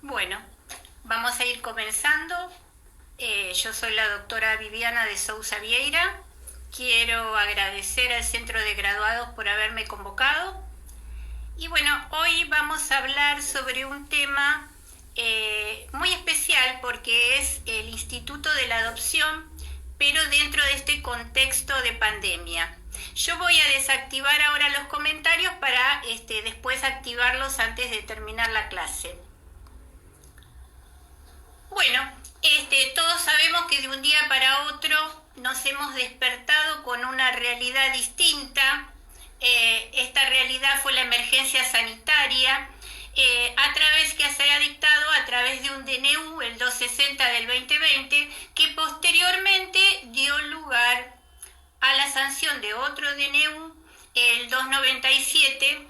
Bueno, vamos a ir comenzando. Yo soy la doctora Viviana de Sousa Vieira. Quiero agradecer al Centro de Graduados por haberme convocado. Y bueno, hoy vamos a hablar sobre un tema muy especial porque es el Instituto de la Adopción, pero dentro de este contexto de pandemia. Yo voy a desactivar ahora los comentarios para después activarlos antes de terminar la clase. Bueno, todos sabemos que de un día para otro nos hemos despertado con una realidad distinta. Esta realidad fue la emergencia sanitaria, que se ha dictado a través de un DNU, el 260 del 2020, que posteriormente dio lugar a la sanción de otro DNU, el 297,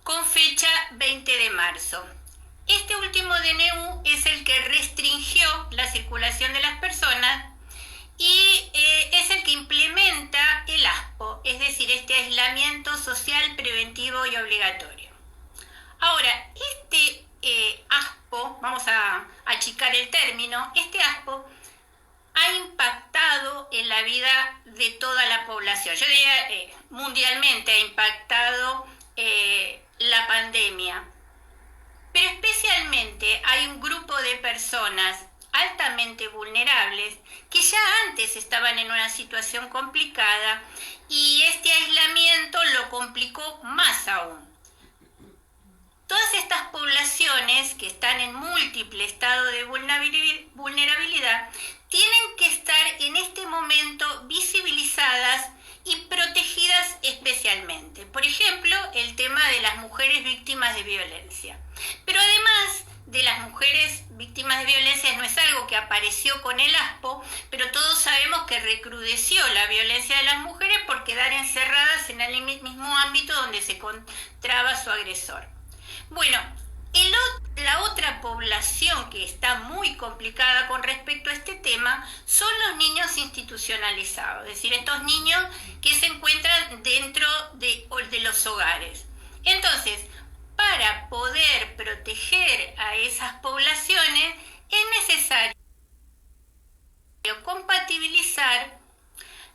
con fecha 20 de marzo. Este último DNU es el que restringió la circulación de las personas y es el que implementa el ASPO, es decir, este aislamiento social preventivo y obligatorio. Ahora, este ASPO, vamos a achicar el término, este ASPO ha impactado en la vida de toda la población. Yo diría mundialmente ha impactado la pandemia. Pero especialmente hay un grupo de personas altamente vulnerables que ya antes estaban en una situación complicada y este aislamiento lo complicó más aún. Todas estas poblaciones que están en múltiple estado de vulnerabilidad tienen que estar en este momento visibilizadas y protegidas especialmente. Por ejemplo, el tema de las mujeres víctimas de violencia. Pero además de las mujeres víctimas de violencia, no es algo que apareció con el ASPO, pero todos sabemos que recrudeció la violencia de las mujeres por quedar encerradas en el mismo ámbito donde se encontraba su agresor. Bueno, la otra población que está muy complicada con respecto a este tema son los niños institucionalizados, es decir, estos niños que se encuentran dentro de los hogares. Entonces, para poder proteger a esas poblaciones es necesario compatibilizar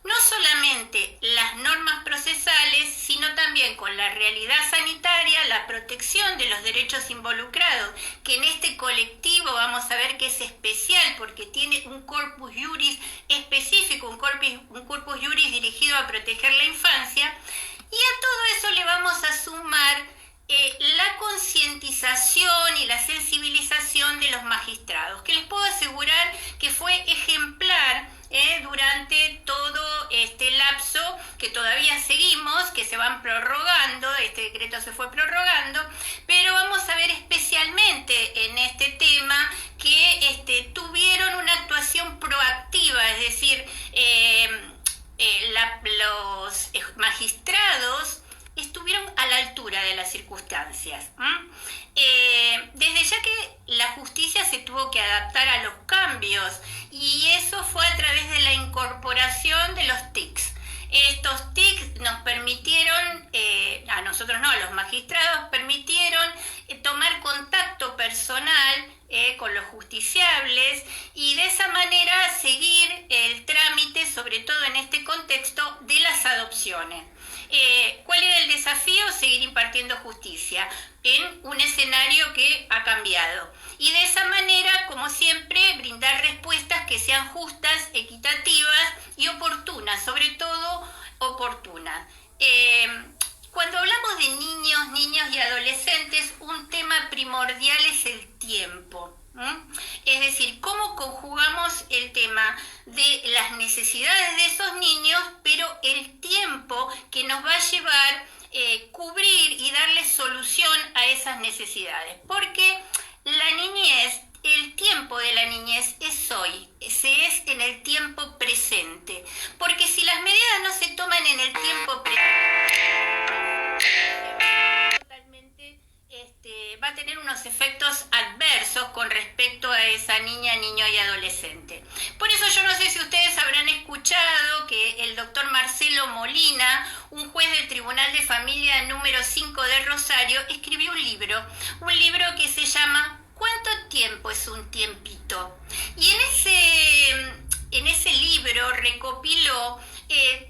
no solamente las normas procesales, sino también con la realidad sanitaria, la protección de los derechos involucrados, que en este colectivo vamos a ver que es especial porque tiene un corpus juris específico, un corpus juris dirigido a proteger la infancia, y a todo eso le vamos a sumar la concientización y la sensibilización de los magistrados, que les puedo asegurar que fue ejemplar durante todo este lapso que todavía seguimos, que se van prorrogando, este decreto se fue prorrogando, pero vamos a ver especialmente en este tema que tuvieron una actuación proactiva, es decir, los magistrados estuvieron a la altura de las circunstancias. Desde ya que la justicia se tuvo que adaptar a los cambios y eso fue a través de la incorporación de los TICs. Estos TICs nos permitieron, a nosotros no, a los magistrados, permitieron tomar contacto personal con los justiciables y de esa manera seguir el trámite, sobre todo en este contexto, de las adopciones. ¿Cuál era el desafío? Seguir impartiendo justicia en un escenario que ha cambiado. Y de esa manera, como siempre, brindar respuestas que sean justas, equitativas y oportunas, sobre todo oportunas. Cuando hablamos de niños, niñas y adolescentes, un tema primordial es el tiempo. Es decir, cómo conjugamos el tema de las necesidades de esos niños, pero el tiempo que nos va a llevar cubrir y darle solución a esas necesidades. Porque la niñez, el tiempo de la niñez es hoy, se es en el tiempo presente. Porque si las medidas no se toman en el tiempo presente, va a tener unos efectos adversos con respecto a esa niña, niño y adolescente. Por eso yo no sé si ustedes habrán escuchado que el doctor Marcelo Molina, un juez del Tribunal de Familia número 5 de Rosario, escribió un libro que se llama ¿Cuánto tiempo es un tiempito? Y en ese libro recopiló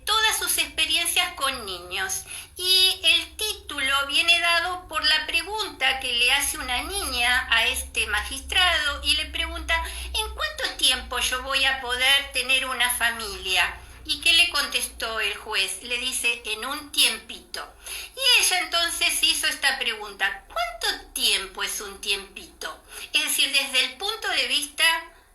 todas sus experiencias con niños. Y el título viene dado por la pregunta que le hace una niña a este magistrado y le pregunta: ¿en cuánto tiempo yo voy a poder tener una familia? ¿Y qué le contestó el juez? Le dice: en un tiempito. Y ella entonces hizo esta pregunta: ¿cuánto tiempo es un tiempito? Es decir, desde el punto de vista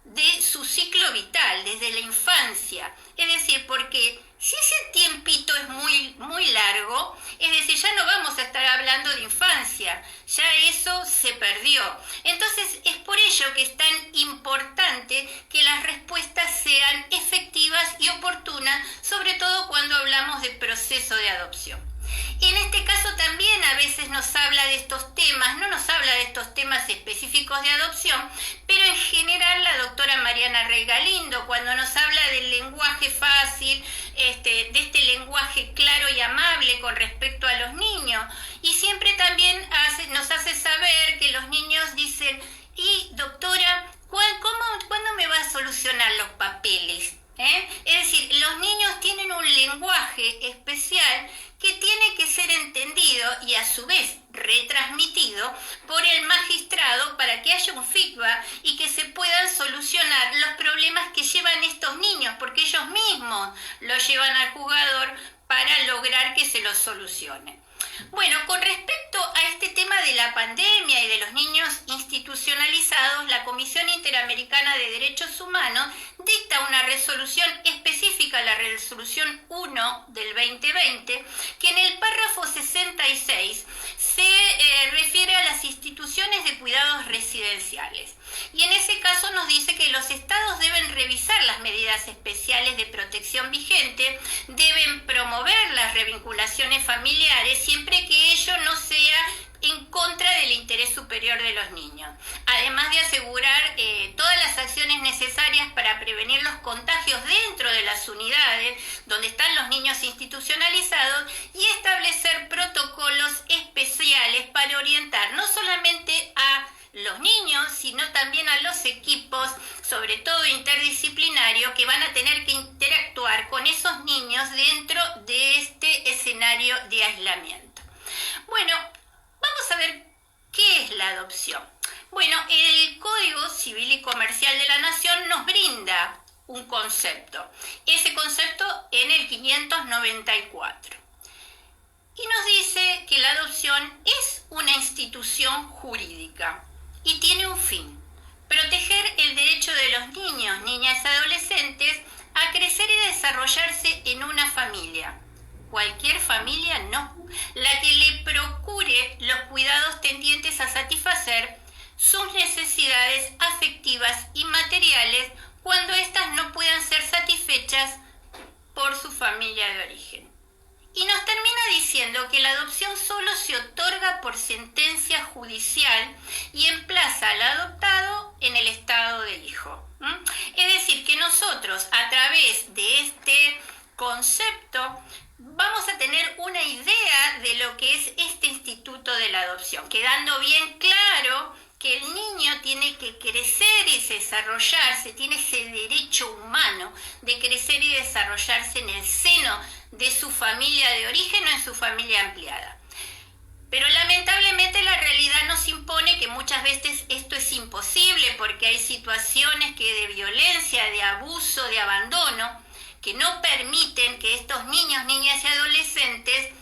de su ciclo vital, desde la infancia. Es decir, porque si ese tiempito es muy largo, es decir, ya no vamos a estar hablando de infancia, ya eso se perdió. Entonces es por ello que es tan importante que las respuestas sean efectivas y oportunas, sobre todo cuando hablamos de proceso de adopción. En este caso también a veces nos habla de estos temas, no nos habla de estos temas específicos de adopción, pero en general la doctora Mariana Rey Galindo, cuando nos habla del lenguaje fácil, de este lenguaje claro y amable con respecto a los niños, y siempre también nos hace saber que los niños dicen: y doctora, ¿cuándo me va a solucionar los papeles? Es decir, los niños tienen un lenguaje especial que tiene que ser entendido y a su vez retransmitido por el magistrado para que haya un feedback y que se puedan solucionar los problemas que llevan estos niños, porque ellos mismos los llevan al juzgador para lograr que se los solucione. Bueno, con respecto a este tema de la pandemia y de los niños institucionalizados, la Comisión Interamericana de Derechos Humanos dicta una resolución específica, la resolución 1 del 2020, que en el párrafo 66 se refiere a las instituciones de cuidados residenciales. Y en ese caso nos dice que los estados deben revisar las medidas especiales de protección vigentes, deben promover las revinculaciones familiares siempre que ello no sea en contra del interés superior de los niños, además de asegurar todas las acciones necesarias para prevenir los contagios dentro de las unidades donde están los niños institucionalizados y establecer protocolos especiales para orientar no solamente a los niños, sino también a los equipos, sobre todo interdisciplinarios, que van a tener que interactuar con esos niños dentro de este escenario de aislamiento. Bueno, vamos a ver qué es la adopción. Bueno, el Código Civil y Comercial de la Nación nos brinda un concepto. Ese concepto en el 594. Y nos dice que la adopción es una institución jurídica y tiene un fin: proteger el derecho de los niños, niñas y adolescentes a crecer y desarrollarse en una familia. Cualquier familia no, la que le procure los cuidados tendientes a satisfacer sus necesidades afectivas y materiales cuando éstas no puedan ser satisfechas por su familia de origen. Y nos termina diciendo que la adopción solo se otorga por sentencia judicial y emplaza al adoptado en el estado de hijo. Es decir, que nosotros a través de este concepto vamos a tener una idea de lo que es este instituto de la adopción, quedando bien claro que el niño tiene que crecer y desarrollarse, tiene ese derecho humano de crecer y desarrollarse en el seno de su familia de origen o en su familia ampliada. Pero lamentablemente la realidad nos impone que muchas veces esto es imposible porque hay situaciones que de violencia, de abuso, de abandono, que no permiten que estos niños, niñas y adolescentes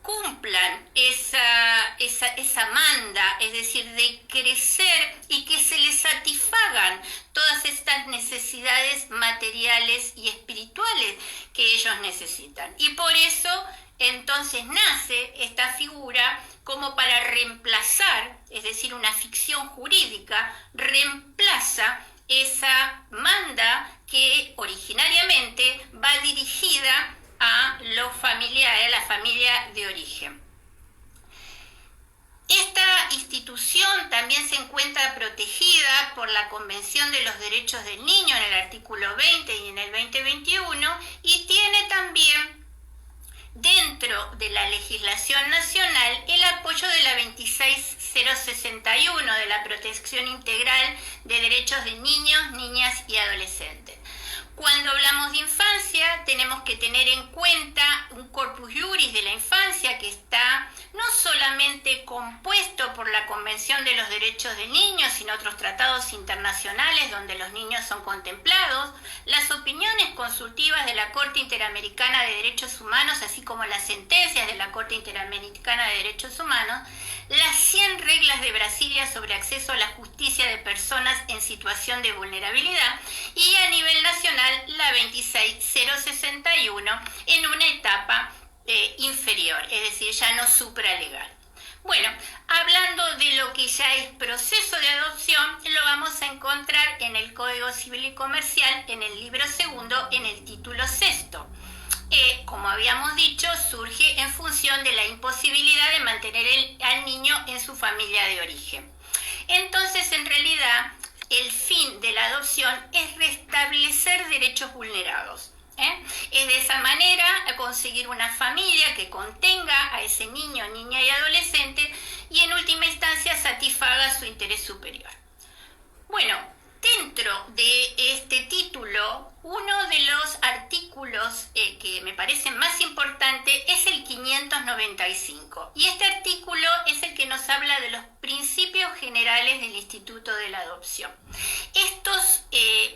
cumplan esa manda, es decir, de crecer y que se les satisfagan todas estas necesidades materiales y espirituales que ellos necesitan. Y por eso entonces nace esta figura como para reemplazar, es decir, una ficción jurídica reemplaza esa manda que originariamente va dirigida a los familiares, a la familia de origen. Esta institución también se encuentra protegida por la Convención de los Derechos del Niño en el artículo 20 y en el 2021 y tiene también dentro de la legislación nacional el apoyo de la 26061 de la protección integral de derechos de niños, niñas y adolescentes. Cuando hablamos de infancia, tenemos que tener en cuenta un corpus juris de la infancia que está no solamente compuesto por la Convención de los Derechos del Niño, sino otros tratados internacionales donde los niños son contemplados, las opiniones consultivas de la Corte Interamericana de Derechos Humanos, así como las sentencias de la Corte Interamericana de Derechos Humanos, las 100 reglas de Brasilia sobre acceso a la justicia de personas en situación de vulnerabilidad y a nivel nacional la 26061 en una etapa inferior, es decir, ya no supralegal. Bueno, hablando de lo que ya es proceso de adopción, lo vamos a encontrar en el Código Civil y Comercial, en el libro segundo, en el título sexto. Como habíamos dicho, surge en función de la imposibilidad de mantener al niño en su familia de origen. Entonces, en realidad, el fin de la adopción es restablecer derechos vulnerados. Es de esa manera conseguir una familia que contenga a ese niño, niña y adolescente y en última instancia satisfaga su interés superior. Bueno, dentro de este título, uno de los artículos que me parecen más importantes es el 595. Y este artículo es el que nos habla de los principios generales del Instituto de la Adopción. Estos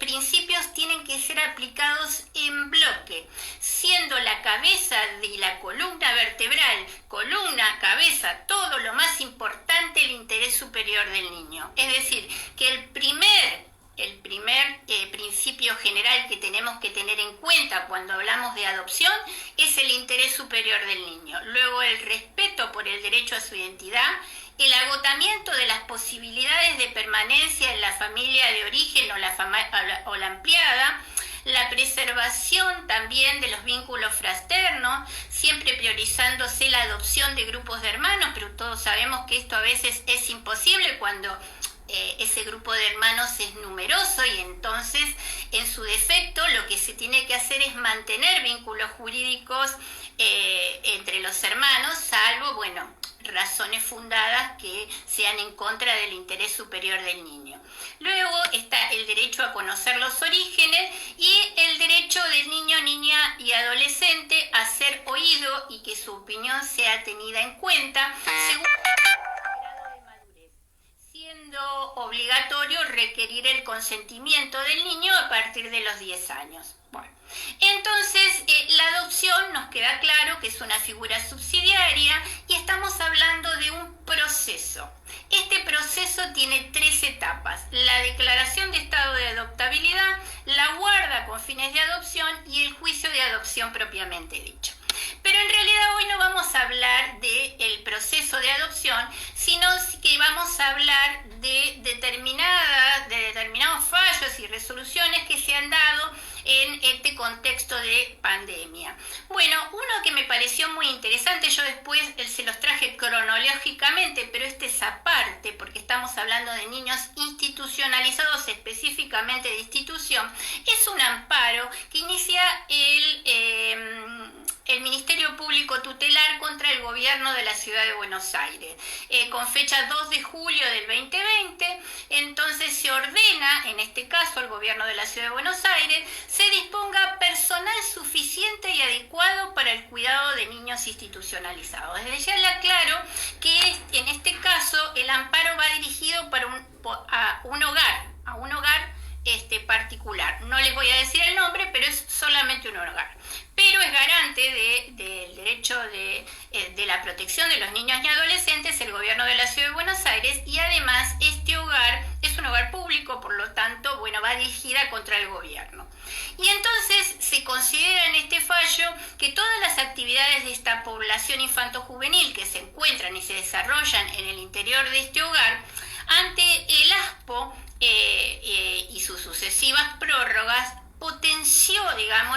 principios tienen que ser aplicados en bloque, siendo la cabeza de la columna vertebral, columna, cabeza, todo lo más importante, el interés superior del niño. Es decir, que el primer principio general que tenemos que tener en cuenta cuando hablamos de adopción es el interés superior del niño. Luego el respeto por el derecho a su identidad, el agotamiento de las posibilidades de permanencia en la familia de origen o la ampliada, la preservación también de los vínculos fraternos, siempre priorizándose la adopción de grupos de hermanos, pero todos sabemos que esto a veces es imposible cuando ese grupo de hermanos es numeroso y entonces en su defecto lo que se tiene que hacer es mantener vínculos jurídicos entre los hermanos, salvo, razones fundadas que sean en contra del interés superior del niño. Luego está el derecho a conocer los orígenes y el derecho del niño, niña y adolescente a ser oído y que su opinión sea tenida en cuenta según siendo obligatorio requerir el consentimiento del niño a partir de los 10 años. Entonces, la adopción nos queda claro que es una figura subsidiaria y estamos hablando de un proceso. Este proceso tiene 3 etapas: la declaración de estado de adoptabilidad, la guarda con fines de adopción y el juicio de adopción propiamente dicho. Pero en realidad hoy no vamos a hablar del proceso de adopción, sino que vamos a hablar de determinados fallos y resoluciones que se han dado en este contexto de pandemia. Uno que me pareció muy interesante, yo después se los traje cronológicamente, pero este es aparte porque estamos hablando de niños institucionalizados, específicamente de institución, es un amparo que inicia el Ministerio Público Tutelar contra el gobierno de la Ciudad de Buenos Aires, con fecha 2 de julio del 2020. Entonces se ordena, en este caso al gobierno de la Ciudad de Buenos Aires, se disponga personal suficiente y adecuado para el cuidado de niños institucionalizados. Desde ya le aclaro que en este caso el amparo va dirigido a un hogar particular. No les voy a decir el nombre, pero es solamente un hogar. Pero es garante del derecho de la protección de los niños y adolescentes el gobierno de la Ciudad de Buenos Aires, y además este hogar es un hogar público, por lo tanto, va dirigida contra el gobierno. Y entonces se considera en este fallo que todas las actividades de esta población infanto-juvenil que se encuentran y se desarrollan en el interior de este hogar, ante el ASPO y sus sucesivas prórrogas, potenció,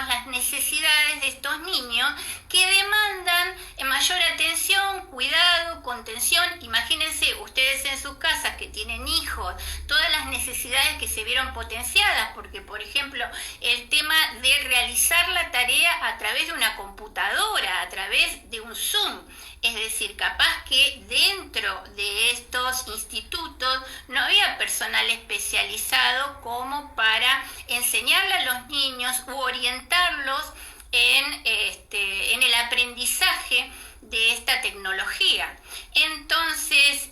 las necesidades de estos niños que demandan mayor atención, cuidado, contención. Imagínense ustedes en sus casas que tienen hijos, todas las necesidades necesidades que se vieron potenciadas, porque por ejemplo el tema de realizar la tarea a través de una computadora, a través de un Zoom, es decir, capaz que dentro de estos institutos no había personal especializado como para enseñarle a los niños u orientarlos en el aprendizaje de esta tecnología. Entonces,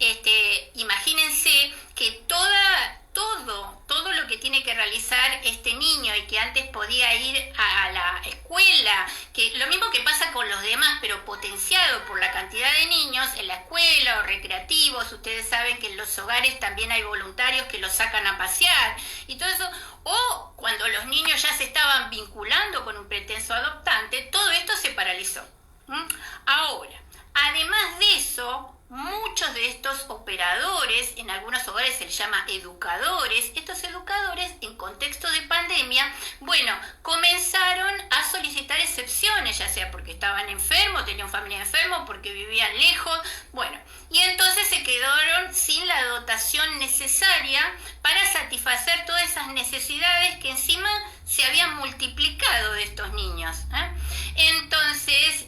imagínense que todo lo que tiene que realizar este niño y que antes podía ir a la escuela, que lo mismo que pasa con los demás, pero potenciado por la cantidad de niños en la escuela o recreativos. Ustedes saben que en los hogares también hay voluntarios que los sacan a pasear y todo eso, o cuando los niños ya se estaban vinculando con un pretenso adoptante, todo esto se paralizó. Ahora, además de eso, muchos de estos operadores, en algunos hogares se les llama educadores, estos educadores en contexto de pandemia, bueno, comenzaron a solicitar excepciones, ya sea porque estaban enfermos, tenían familia enferma, porque vivían lejos, bueno, y entonces se quedaron sin la dotación necesaria para satisfacer todas esas necesidades que encima se habían multiplicado de estos niños. Entonces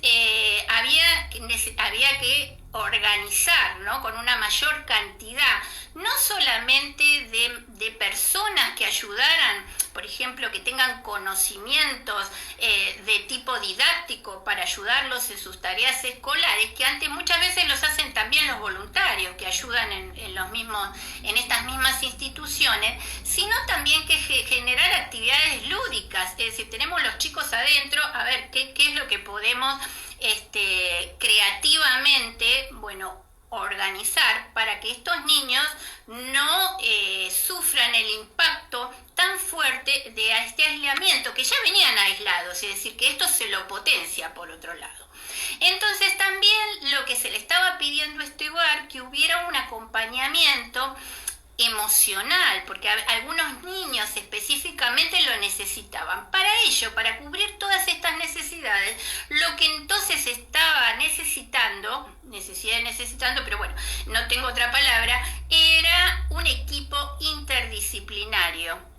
había que organizar, ¿no?, con una mayor cantidad, no solamente de personas que ayudaran, por ejemplo, que tengan conocimientos de tipo didáctico para ayudarlos en sus tareas escolares, que antes muchas veces los hacen también los voluntarios que ayudan en estas mismas instituciones, sino también que generar actividades lúdicas, es decir, tenemos los chicos adentro, a ver qué es lo que podemos creativamente, bueno, organizar para que estos niños no sufran el impacto tan fuerte de este aislamiento, que ya venían aislados, es decir, que esto se lo potencia por otro lado. Entonces también lo que se le estaba pidiendo a este hogar, que hubiera un acompañamiento emocional, porque algunos niños específicamente lo necesitaban. Para ello, para cubrir todas estas necesidades, lo que entonces estaba necesitando, pero bueno, no tengo otra palabra, era un equipo interdisciplinario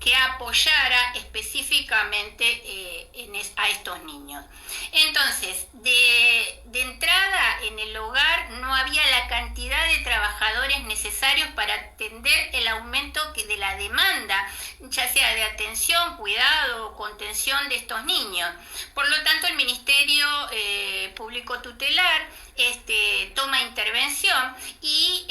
que apoyara específicamente a estos niños. Entonces, de entrada en el hogar no había la cantidad de trabajadores necesarios para atender el aumento de la demanda, ya sea de atención, cuidado o contención de estos niños. Por lo tanto, el Ministerio Público Tutelar toma intervención y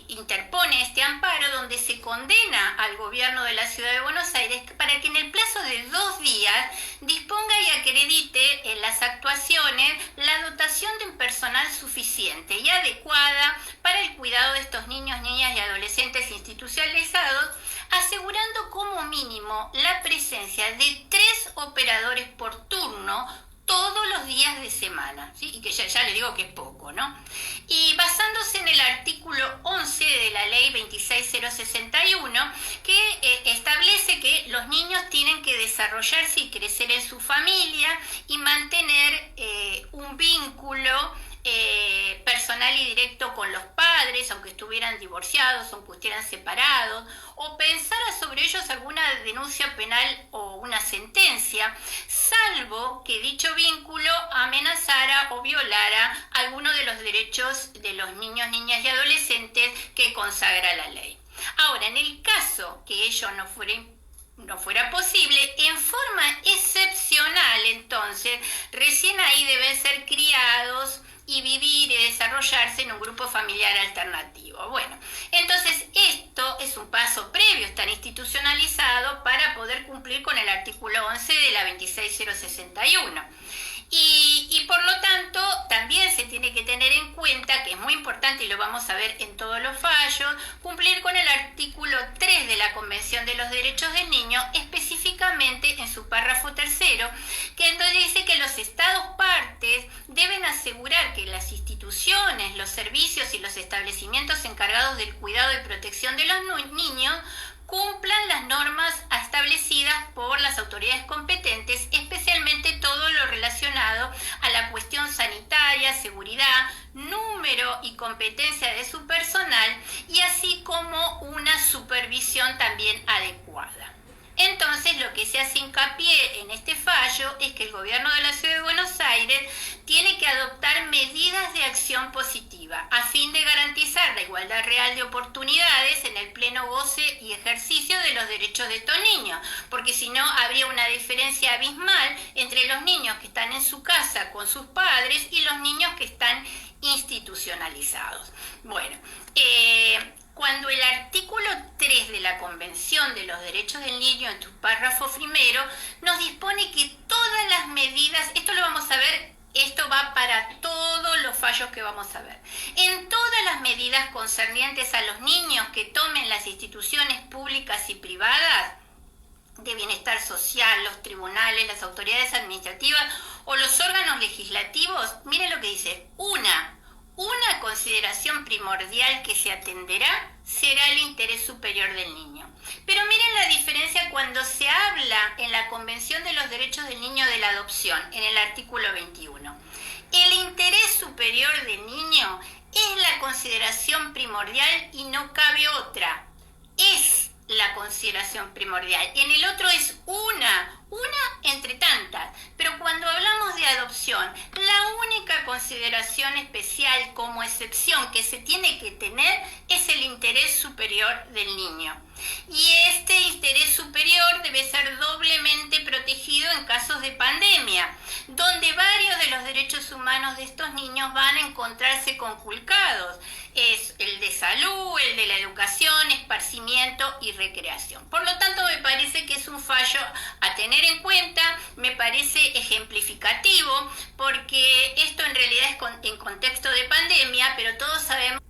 interpone este amparo donde se condena al gobierno de la Ciudad de Buenos Aires para que en el plazo de 2 días disponga y acredite en las actuaciones la dotación de un personal suficiente y adecuada para el cuidado de estos niños, niñas y adolescentes institucionalizados, asegurando como mínimo la presencia de 3 operadores por turno todos los días de semana, ¿sí? Y que ya les digo que es poco, ¿no? Y basándose en el artículo 11 de la ley 26061, que establece que los niños tienen que desarrollarse y crecer en su familia y mantener un vínculo personal y directo con los padres, aunque estuvieran divorciados, aunque estuvieran separados, o pensara sobre ellos alguna denuncia penal o una sentencia, salvo que dicho vínculo amenazara o violara alguno de los derechos de los niños, niñas y adolescentes que consagra la ley. Ahora, en el caso que ello no fuera posible, en forma excepcional, entonces, recién ahí deben ser criados y vivir y desarrollarse en un grupo familiar alternativo. Bueno, entonces esto es un paso previo, estar institucionalizado para poder cumplir con el artículo 11 de la 26061. Y por lo tanto, también se tiene que tener en cuenta, que es muy importante y lo vamos a ver en todos los fallos, cumplir con el artículo 3 de la Convención de los Derechos del Niño, específicamente en su párrafo 3º, que entonces dice que los Estados partes deben asegurar que las instituciones, los servicios y los establecimientos encargados del cuidado y protección de los niños cumplan las normas establecidas por las autoridades competentes, especialmente todo lo relacionado a la cuestión sanitaria, seguridad, número y competencia de su personal, y así como una supervisión también adecuada. Entonces, lo que se hace hincapié en este fallo es que el gobierno de la Ciudad de Buenos Aires tiene que adoptar medidas de acción positiva a fin de garantizar la igualdad real de oportunidades en el pleno goce y ejercicio de los derechos de estos niños, porque si no habría una diferencia abismal entre los niños que están en su casa con sus padres y los niños que están institucionalizados. Bueno, cuando el artículo 3 de la Convención de los Derechos del Niño, en su párrafo primero, nos dispone que todas las medidas, esto lo vamos a ver, esto va para todos los fallos que vamos a ver, en todas las medidas concernientes a los niños que tomen las instituciones públicas y privadas de bienestar social, los tribunales, las autoridades administrativas o los órganos legislativos, miren lo que dice, una consideración primordial que se atenderá será el interés superior del niño. Pero miren la diferencia cuando se habla en la Convención de los Derechos del Niño de la Adopción, en el artículo 21. El interés superior del niño es la consideración primordial y no cabe otra. Es la consideración primordial. En el otro es una entre tantas. Pero cuando hablamos de adopción, la única consideración especial como excepción que se tiene que tener es el interés superior del niño. Y este interés superior debe ser doblemente protegido en casos de pandemia, donde varios de los derechos humanos de estos niños van a encontrarse conculcados. Es el de salud, el de la educación, esparcimiento y recreación. Por lo tanto, me parece que es un fallo a tener en cuenta, me parece ejemplificativo, porque esto en realidad es en contexto de pandemia, pero todos sabemos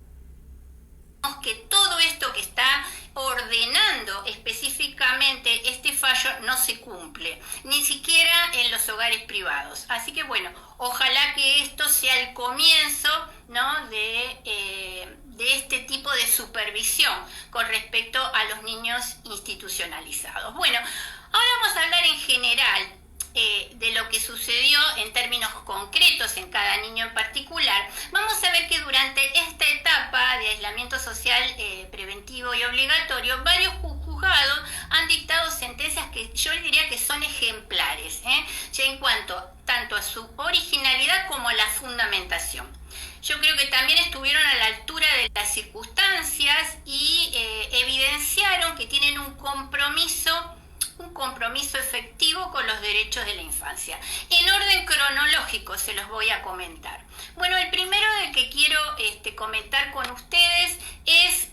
que todo esto que está ordenando específicamente este fallo no se cumple, ni siquiera en los hogares privados. Así que bueno, ojalá que esto sea el comienzo, ¿no?, de este tipo de supervisión con respecto a los niños institucionalizados. Bueno, ahora vamos a hablar en general de lo que sucedió en términos concretos en cada niño en particular. Vamos a ver que durante esta etapa de aislamiento social preventivo y obligatorio, varios juzgados han dictado sentencias que yo diría que son ejemplares, ya en cuanto tanto a su originalidad como a la fundamentación. Yo creo que también estuvieron a la altura de las circunstancias y evidenciaron que tienen un compromiso efectivo con los derechos de la infancia. En orden cronológico se los voy a comentar. Bueno, el primero del que quiero comentar con ustedes es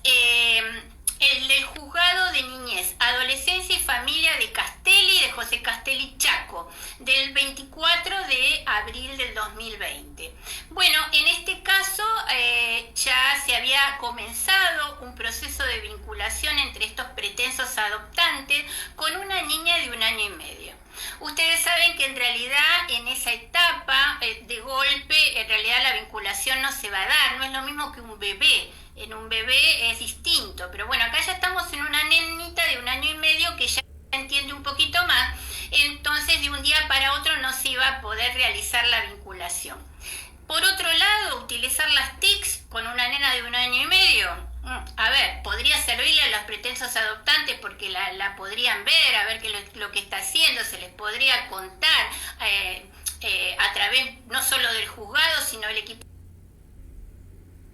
el del Juzgado de Niñez, Adolescencia y Familia de Castelli, de José Castelli Chaco, del 24 de abril del 2020. Bueno, en este caso ya se había comenzado un proceso de vinculación entre estos pretensos adoptantes con una niña de 1 año y medio. Ustedes saben que en realidad en esa etapa de golpe, en realidad la vinculación no se va a dar, no es lo mismo que un bebé. En un bebé es distinto, pero bueno, acá ya estamos en una nenita de 1 año y medio que ya entiende un poquito más, entonces de un día para otro no se iba a poder realizar la vinculación. Por otro lado, utilizar las TICs con una nena de 1 año y medio, a ver, podría servirle a los pretensos adoptantes porque la podrían ver, a ver qué lo que está haciendo, se les podría contar a través no solo del juzgado, sino del equipo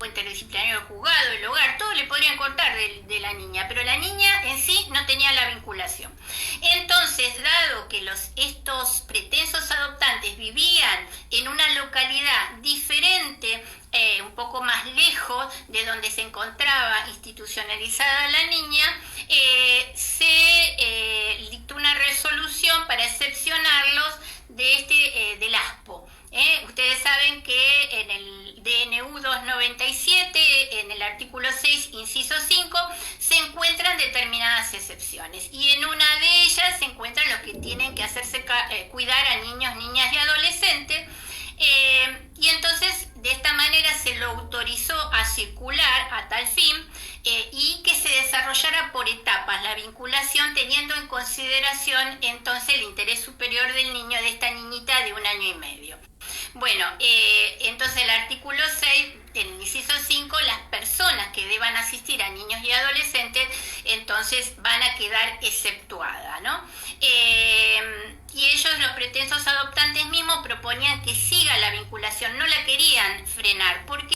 interdisciplinario del juzgado, el hogar, todo le podrían contar de la niña, pero la niña en sí no tenía la vinculación. Entonces, dado que estos pretensos adoptantes vivían en una localidad diferente, un poco más lejos de donde se encontraba institucionalizada la niña, se dictó una resolución para excepcionarlos del ASPO. Ustedes saben que en el DNU 297, en el artículo 6, inciso 5, se encuentran determinadas excepciones. Y en una de ellas se encuentran los que tienen que hacerse cuidar a niños, niñas y adolescentes. Y entonces, de esta manera se lo autorizó a circular a tal fin y que se desarrollara por etapas la vinculación, teniendo en consideración entonces el interés superior del niño, de esta niñita de 1 año y medio. Bueno, entonces el artículo 6, en el inciso 5, las personas que deban asistir a niños y adolescentes, entonces entonces van a quedar exceptuadas, ¿no? Y ellos, los pretensos adoptantes mismos, proponían que siga la vinculación, no la querían frenar. ¿Por qué?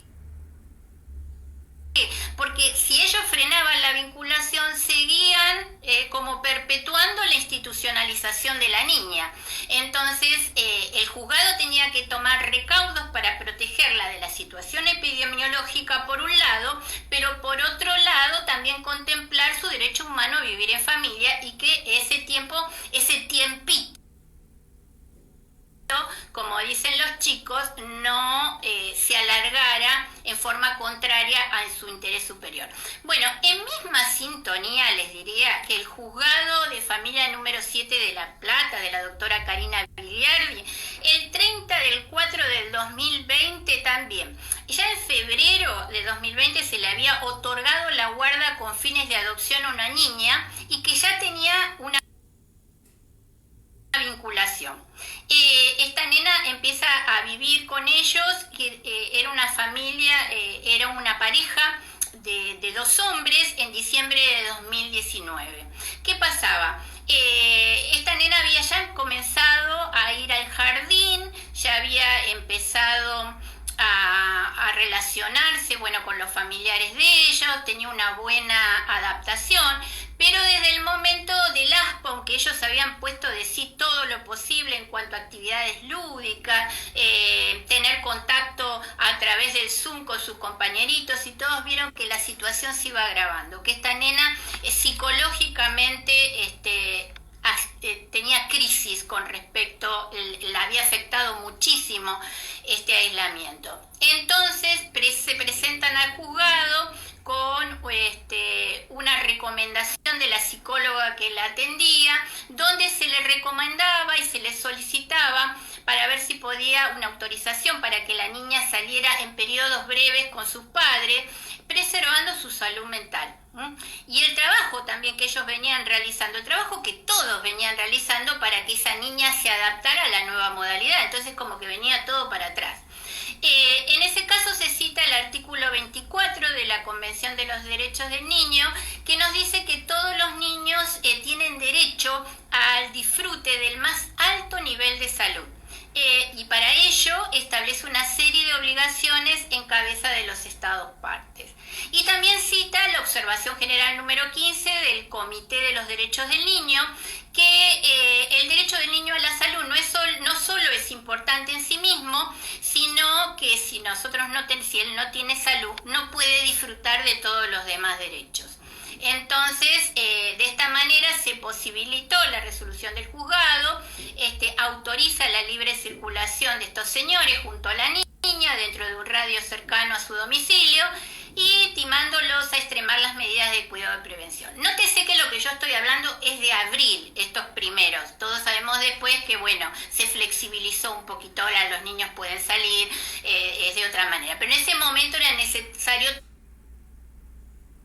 Porque si ellos frenaban la vinculación, seguían como perpetuando la institucionalización de la niña. Entonces, el juzgado tenía que tomar recaudos para protegerla de la situación epidemiológica por un lado, pero por otro lado también contemplar su derecho humano a vivir en familia y que ese tiempito, como dicen los chicos, no se alargara en forma contraria a su interés superior. Bueno, en misma sintonía les diría que el juzgado de familia número 7 de La Plata, de la doctora Karina Vigliardi, el 30 del 4 del 2020 también, ya en febrero de 2020 se le había otorgado la guarda con fines de adopción a una niña y que ya tenía una vinculación. Esta nena empieza a vivir con ellos, que era una familia, era una pareja de dos hombres en diciembre de 2019. ¿Qué pasaba? Esta nena había ya comenzado a ir al jardín, ya había empezado a relacionarse, bueno, con los familiares de ellos, tenía una buena adaptación, pero desde el momento del ASPA, aunque ellos habían puesto de sí todo lo posible en cuanto a actividades lúdicas, tener contacto a través del Zoom con sus compañeritos, y todos vieron que la situación se iba agravando, que esta nena psicológicamente tenía crisis con respecto, la había afectado muchísimo este aislamiento. Entonces se presentan al juzgado con una recomendación de la psicóloga que la atendía, donde se le recomendaba y se le solicitaba para ver si podía una autorización para que la niña saliera en periodos breves con sus padres, preservando su salud mental. Y el trabajo también que ellos venían realizando, el trabajo que todos venían realizando para que esa niña se adaptara a la nueva modalidad, entonces como que venía todo para atrás. En ese caso se cita el artículo 24 de la Convención de los Derechos del Niño, que nos dice que todos los niños tienen derecho al disfrute del más alto nivel de salud. Y para ello establece una serie de obligaciones en cabeza de los Estados partes. Y también cita la observación general número 15 del Comité de los Derechos del Niño, que el derecho del niño a la salud no solo es importante en sí mismo, sino que si él no tiene salud, no puede disfrutar de todos los demás derechos. Entonces, de esta manera se posibilitó la resolución del juzgado, autoriza la libre circulación de estos señores junto a la niña dentro de un radio cercano a su domicilio y timándolos a extremar las medidas de cuidado y prevención. Nótese que lo que yo estoy hablando es de abril, estos primeros. Todos sabemos después que, bueno, se flexibilizó un poquito, ahora los niños pueden salir, es de otra manera. Pero en ese momento era necesario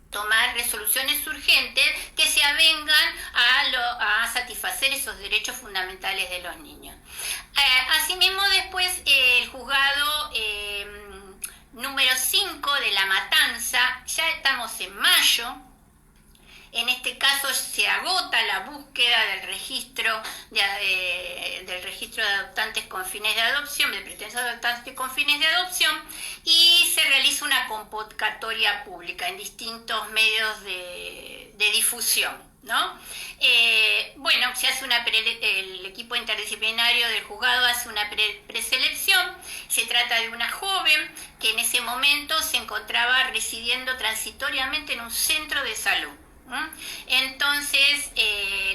tomar resoluciones urgentes que se avengan a satisfacer esos derechos fundamentales de los niños. Asimismo, después el juzgado número 5 de La Matanza, ya estamos en mayo. En este caso se agota la búsqueda del registro de adoptantes con fines de adopción, de pretensos adoptantes con fines de adopción, y se realiza una convocatoria pública en distintos medios de difusión, ¿no? Bueno, se hace el equipo interdisciplinario del juzgado hace una preselección. Se trata de una joven que en ese momento se encontraba residiendo transitoriamente en un centro de salud. Entonces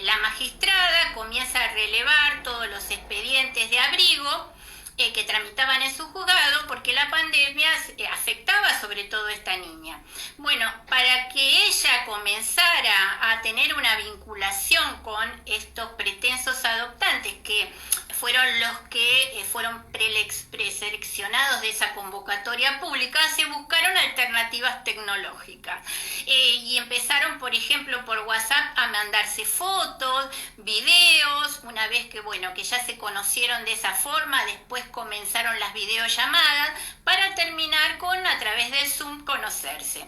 la magistrada comienza a relevar todos los expedientes de abrigo que tramitaban en su juzgado porque la pandemia afectaba sobre todo a esta niña. Bueno, para que ella comenzara a tener una vinculación con estos pretensos adoptantes que fueron los que fueron preseleccionados de esa convocatoria pública, se buscaron alternativas tecnológicas y empezaron, por ejemplo, por WhatsApp a mandarse fotos, videos. Una vez que, bueno, que ya se conocieron de esa forma, después comenzaron las videollamadas para terminar con, a través del Zoom, conocerse.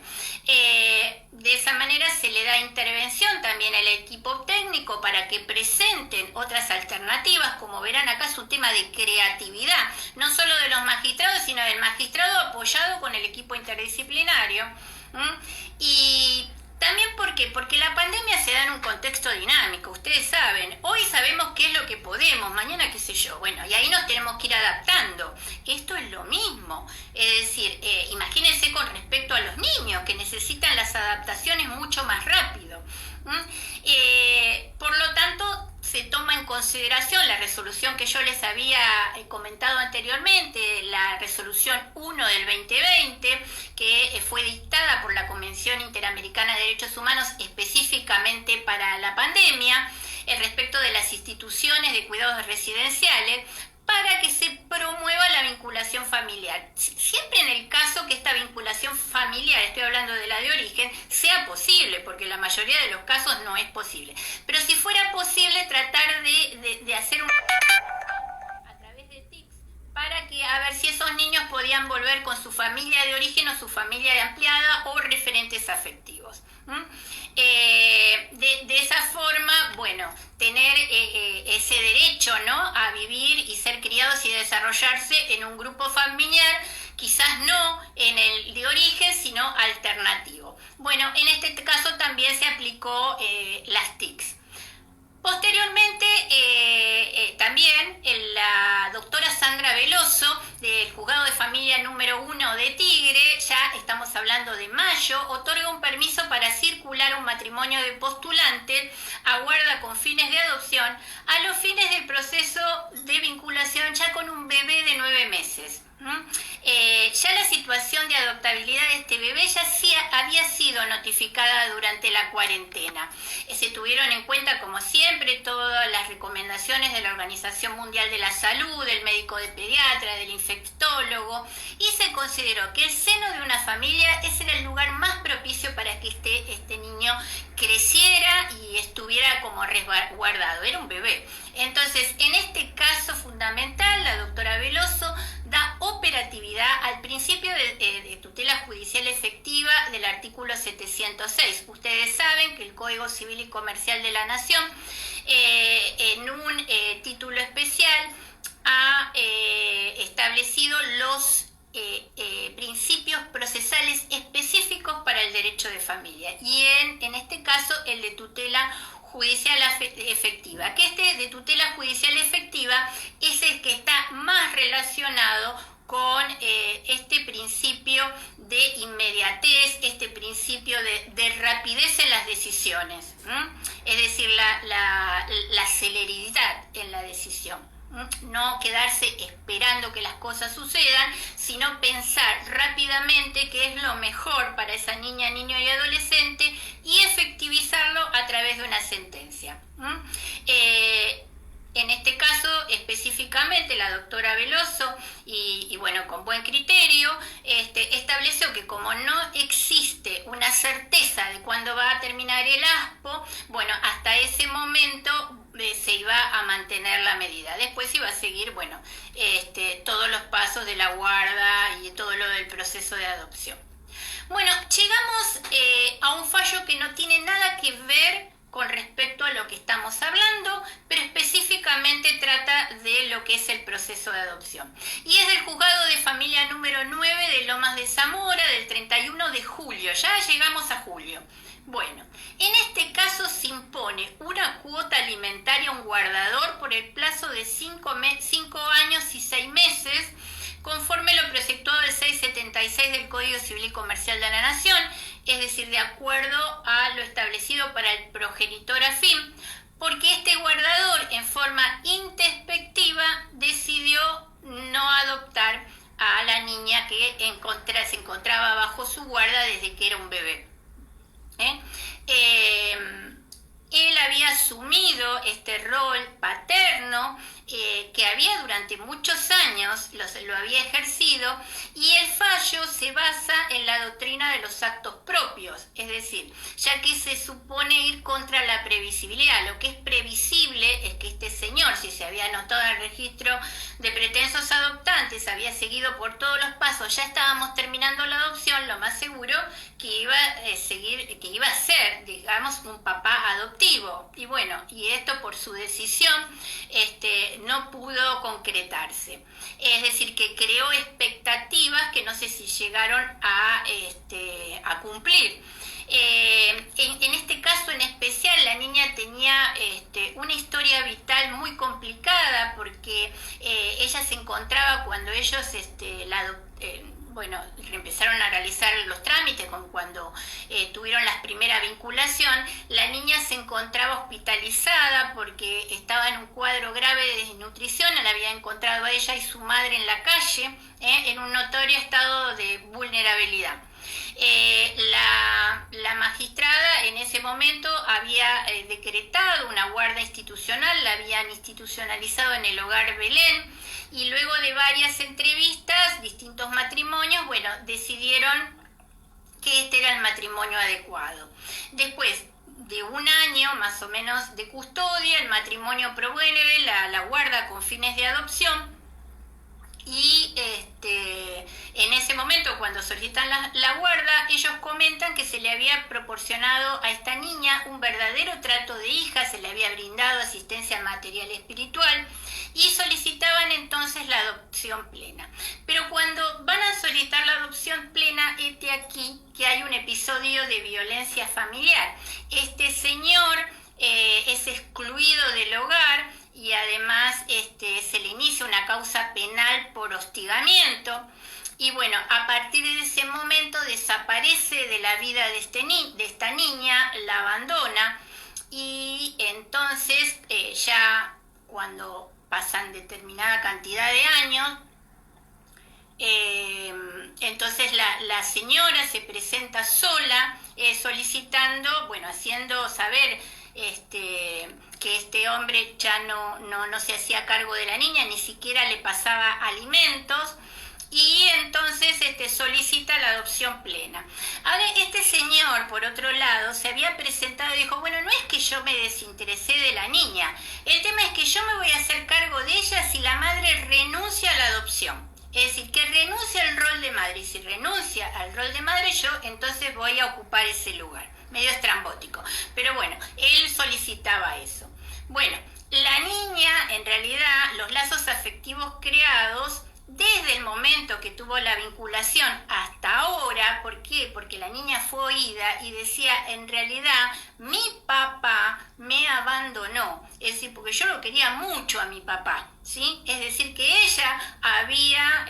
De esa manera se le da intervención también al equipo técnico para que presenten otras alternativas. Como verán, acá es un tema de creatividad, no solo de los magistrados, sino del magistrado apoyado con el equipo interdisciplinario. Y también, ¿por qué? Porque la pandemia se da en un contexto dinámico, ustedes saben. Hoy sabemos qué es lo que podemos, mañana qué sé yo. Bueno, y ahí nos tenemos que ir adaptando. Esto es lo mismo. Es decir, imagínense con respecto a los niños, que necesitan las adaptaciones mucho más rápido. Por lo tanto, se toma en consideración la resolución que yo les había comentado anteriormente, la resolución 1 del 2020, que fue dictada por la Convención Interamericana de Derechos Humanos específicamente para la pandemia, respecto de las instituciones de cuidados residenciales, para que se promueva la vinculación familiar. Siempre en el caso que esta vinculación familiar, estoy hablando de la de origen, sea posible, porque la mayoría de los casos no es posible. Pero si fuera posible, tratar de hacer a través de TICs, para que a ver si esos niños podían volver con su familia de origen o su familia ampliada o referentes afectivos. De esa forma, bueno, tener ese derecho, ¿no?, a vivir y ser criados y desarrollarse en un grupo familiar, quizás no en el de origen, sino alternativo. Bueno, en este caso también se aplicó las TICs. Posteriormente, también la doctora Sandra Veloso, del Juzgado de Familia número 1 de Tigre, ya estamos hablando de mayo, otorga un permiso para circular un matrimonio de postulantes a guarda con fines de adopción a los fines del proceso de vinculación ya con un bebé de 9 meses. Ya la situación de adoptabilidad de este bebé ya sí había sido notificada durante la cuarentena. Se tuvieron en cuenta, como siempre, todas las recomendaciones de la Organización Mundial de la Salud, del médico de pediatra, del infectólogo, y se consideró que el seno de una familia ese era el lugar más propicio para que este niño creciera y estuviera como resguardado. Era un bebé. Entonces, en este caso fundamental, la doctora Veloso da operatividad al principio de tutela judicial efectiva del artículo 706. Ustedes saben que el Código Civil y Comercial de la Nación, en un título especial, ha establecido los principios procesales específicos para el derecho de familia, y en este caso el de tutela judicial efectiva, que este de tutela judicial efectiva es el que está más relacionado con este principio de inmediatez, este principio de rapidez en las decisiones, es decir, la celeridad en la decisión. No quedarse esperando que las cosas sucedan, sino pensar rápidamente qué es lo mejor para esa niña, niño y adolescente y efectivizarlo a través de una sentencia. En este caso, específicamente, la doctora Veloso, y bueno, con buen criterio, estableció que como no existe una certeza de cuándo va a terminar el ASPO, bueno, hasta ese momento se iba a mantener la medida. Después iba a seguir, bueno, todos los pasos de la guarda y todo lo del proceso de adopción. Bueno, llegamos a un fallo que no tiene nada que ver con respecto a lo que estamos hablando, pero específicamente trata de lo que es el proceso de adopción. Y es del Juzgado de Familia número 9 de Lomas de Zamora, del 31 de julio. Ya llegamos a julio. Bueno, en este caso se impone una cuota alimentaria a un guardador por el plazo de 5 años y 6 meses, conforme lo preceptuado del 676 del Código Civil y Comercial de la Nación, es decir, de acuerdo a lo establecido para el progenitor afín, porque este guardador, en forma introspectiva, decidió no adoptar a la niña que se encontraba bajo su guarda desde que era un bebé. Él había asumido este rol paterno que había durante muchos años, lo había ejercido, y el fallo se basa en la doctrina de los actos propios, es decir, ya que se supone ir contra la previsibilidad. Lo que es previsible es que este señor, si se había anotado en el registro de pretensos adoptantes, había seguido por todos los pasos, ya estábamos terminando la adopción, lo más seguro que iba a ser, digamos, un papá adoptivo. Y bueno, y esto por su decisión no pudo concretarse. Es decir, que creó expectativas que no sé si llegaron a cumplir. En este caso en especial, la niña tenía una historia vital muy complicada, porque ella se encontraba, cuando ellos empezaron a realizar los trámites, cuando tuvieron la primera vinculación, la niña se encontraba hospitalizada porque estaba en un cuadro grave de desnutrición. La había encontrado a ella y su madre en la calle, en un notorio estado de vulnerabilidad. La magistrada en ese momento había decretado una guarda institucional, la habían institucionalizado en el hogar Belén, y luego de varias entrevistas, distintos matrimonios, decidieron que este era el matrimonio adecuado. Después de un año más o menos de custodia, el matrimonio promueve la guarda con fines de adopción. Y en ese momento, cuando solicitan la guarda, ellos comentan que se le había proporcionado a esta niña un verdadero trato de hija, se le había brindado asistencia material y espiritual, y solicitaban entonces la adopción plena. Pero cuando van a solicitar la adopción plena, aquí que hay un episodio de violencia familiar. Este señor es excluido del hogar, y además se le inicia una causa penal por hostigamiento. Y bueno, a partir de ese momento desaparece de la vida de esta niña, la abandona, y entonces ya cuando pasan determinada cantidad de años, entonces la señora se presenta sola, solicitando, haciendo saber que este hombre ya no se hacía cargo de la niña, ni siquiera le pasaba alimentos, y entonces solicita la adopción plena. Ahora, este señor, por otro lado, se había presentado y dijo, no es que yo me desinteresé de la niña, el tema es que yo me voy a hacer cargo de ella si la madre renuncia a la adopción. Es decir, que renuncia al rol de madre, y si renuncia al rol de madre, yo entonces voy a ocupar ese lugar. Medio estrambótico, pero él solicitaba eso. La niña, en realidad, los lazos afectivos creados desde el momento que tuvo la vinculación hasta ahora, ¿por qué? Porque la niña fue oída y decía, en realidad, mi papá me abandonó, es decir, porque yo lo quería mucho a mi papá, ¿sí? Es decir, que ella había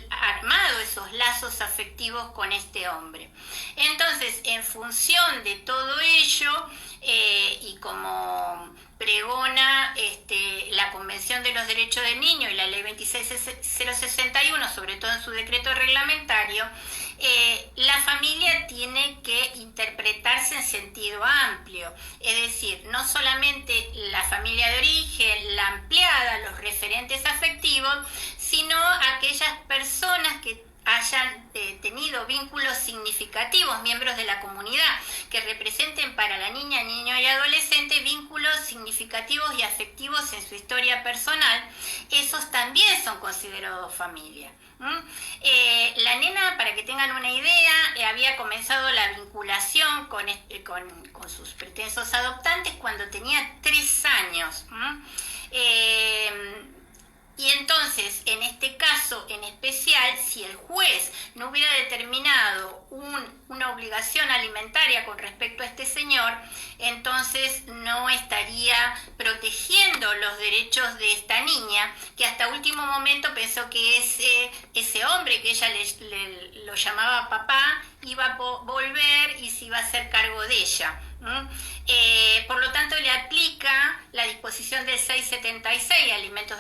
armado esos lazos afectivos con este hombre. Entonces, en función de todo ello, y como pregona la Convención de los Derechos del Niño y la Ley 26061, sobre todo en su decreto reglamentario, la familia tiene que interpretarse en sentido amplio, es decir, no solamente la familia de origen, la ampliada, los referentes afectivos, sino aquellas personas que hayan tenido vínculos significativos, miembros de la comunidad, que representen para la niña, niño y adolescente vínculos significativos y afectivos en su historia personal. Esos también son considerados familia. La nena, para que tengan una idea, había comenzado la vinculación con sus pretensos adoptantes cuando tenía 3 años. Y entonces, en este caso en especial, si el juez no hubiera determinado una obligación alimentaria con respecto a este señor, entonces no estaría protegiendo los derechos de esta niña, que hasta último momento pensó que ese hombre que ella lo llamaba papá iba a volver y se iba a hacer cargo de ella. Por lo tanto, le aplica la disposición del 676, alimentos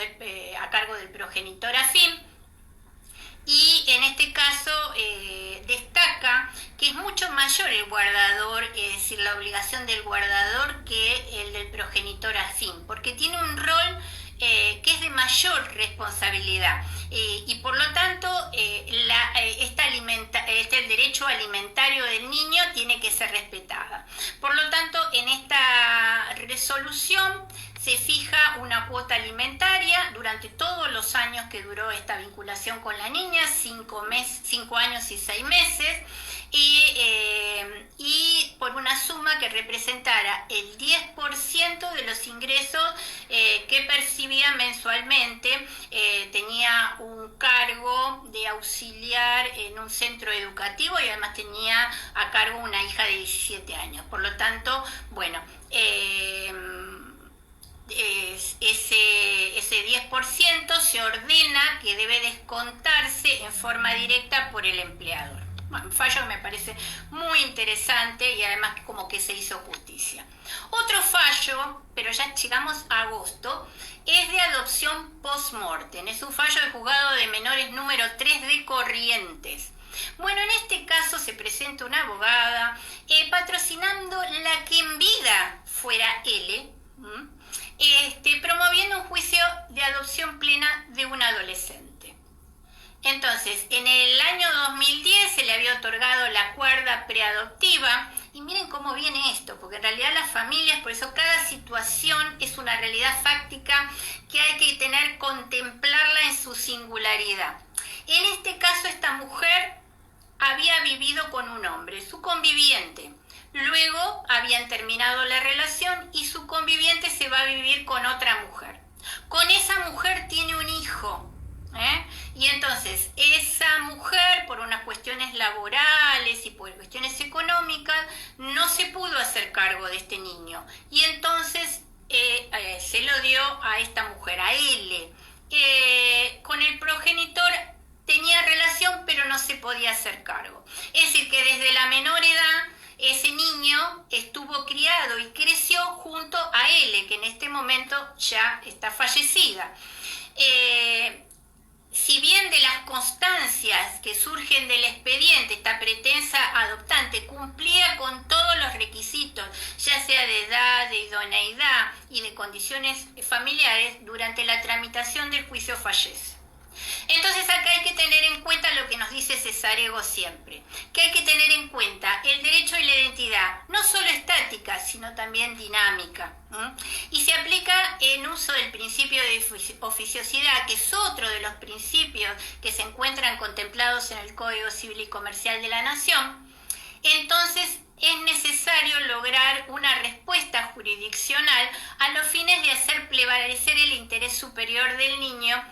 a cargo del progenitor afín, y en este caso destaca que es mucho mayor el guardador, es decir, la obligación del guardador que el del progenitor afín, porque tiene un rol que es de mayor responsabilidad y por lo tanto el derecho alimentario del niño tiene que ser respetada. Por lo tanto, en esta resolución se fija una cuota alimentaria durante todos los años que duró esta vinculación con la niña, 5 años y 6 meses, y por una suma que representara el 10% de los ingresos que percibía mensualmente. Tenía un cargo de auxiliar en un centro educativo y además tenía a cargo una hija de 17 años. Por lo tanto, bueno, ese 10% se ordena que debe descontarse en forma directa por el empleador. Bueno, un fallo que me parece muy interesante y además como que se hizo justicia. Otro fallo, pero ya llegamos a agosto, es de adopción post-mortem. Es un fallo del juzgado de menores número 3 de Corrientes. Bueno, en este caso se presenta una abogada patrocinando la que en vida fuera L, promoviendo un juicio de adopción plena de un adolescente. Entonces, en el año 2010 se le había otorgado la cuerda preadoptiva, y miren cómo viene esto, porque en realidad las familias, por eso cada situación es una realidad fáctica que hay que contemplarla en su singularidad. En este caso, esta mujer había vivido con un hombre, su conviviente. Luego habían terminado la relación y su conviviente se va a vivir con otra mujer. Con esa mujer tiene un hijo. Y entonces esa mujer, por unas cuestiones laborales y por cuestiones económicas, no se pudo hacer cargo de este niño. Y entonces se lo dio a esta mujer, a L. Con el progenitor tenía relación, pero no se podía hacer cargo. Es decir, que desde la menor edad ese niño estuvo criado y creció junto a L, que en este momento ya está fallecida. Si bien de las constancias que surgen del expediente, esta pretensa adoptante cumplía con todos los requisitos, ya sea de edad, de idoneidad y de condiciones familiares, durante la tramitación del juicio fallece. Entonces acá hay que tener en cuenta lo que nos dice Cesarego siempre, que hay que tener en cuenta el derecho y la identidad, no solo estática, sino también dinámica. Y se aplica en uso del principio de oficiosidad, que es otro de los principios que se encuentran contemplados en el Código Civil y Comercial de la Nación. Entonces es necesario lograr una respuesta jurisdiccional a los fines de hacer prevalecer el interés superior del niño,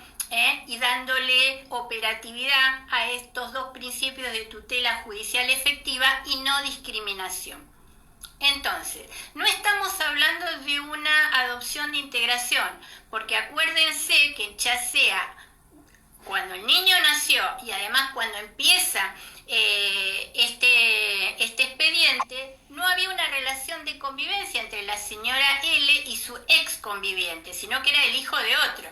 y dándole operatividad a estos dos principios de tutela judicial efectiva y no discriminación. Entonces, no estamos hablando de una adopción de integración, porque acuérdense que ya sea cuando el niño nació y además cuando empieza este expediente, no había una relación de convivencia entre la señora L y su ex conviviente, sino que era el hijo de otro.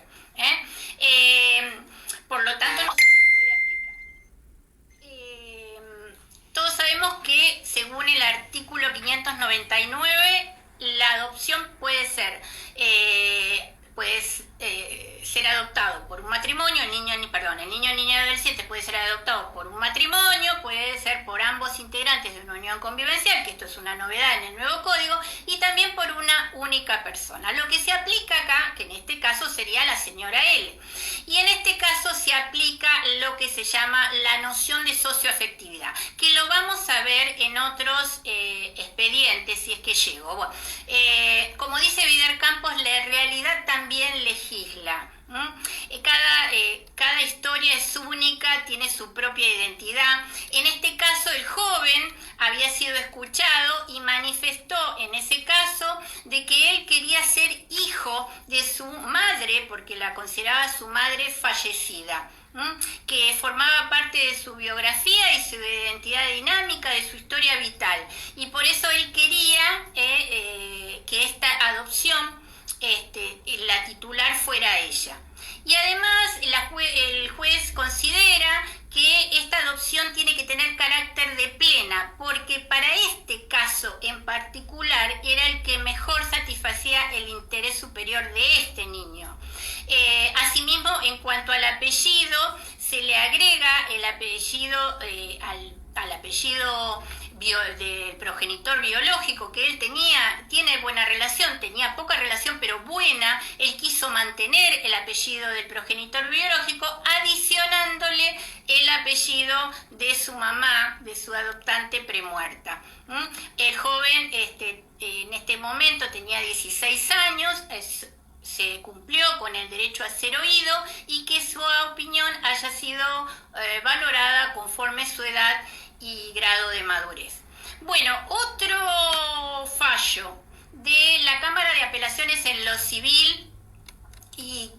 Por lo tanto no se le puede aplicar. Todos sabemos que según el artículo 599 la adopción puede ser adoptado por un matrimonio, el niño o niña adolescente puede ser adoptado por un matrimonio, puede ser por ambos integrantes de una unión convivencial, que esto es una novedad en el nuevo código, y también por una única persona. Lo que se aplica acá, que en este caso sería la señora L, y en este caso se aplica lo que se llama la noción de socioafectividad, que lo vamos a ver en otros expedientes, si es que llego. Bueno, como dice Vider Campos, la realidad también legisla. Cada historia es única, tiene su propia identidad. En este caso, el joven había sido escuchado y manifestó en ese caso de que él quería ser hijo de su madre, porque la consideraba su madre fallecida, que formaba parte de su biografía y su identidad dinámica, de su historia vital. Y por eso él quería que esta adopción la titular fuera ella. Y además el juez considera que esta adopción tiene que tener carácter de plena, porque para este caso en particular era el que mejor satisfacía el interés superior de este niño. Asimismo, en cuanto al apellido, se le agrega el apellido al apellido del progenitor biológico, que él tiene buena relación, tenía poca relación pero buena. Él quiso mantener el apellido del progenitor biológico, adicionándole el apellido de su mamá, de su adoptante premuerta. El joven en este momento tenía 16 años, se cumplió con el derecho a ser oído y que su opinión haya sido valorada conforme su edad y grado de madurez. Bueno, otro fallo de la Cámara de Apelaciones en lo civil y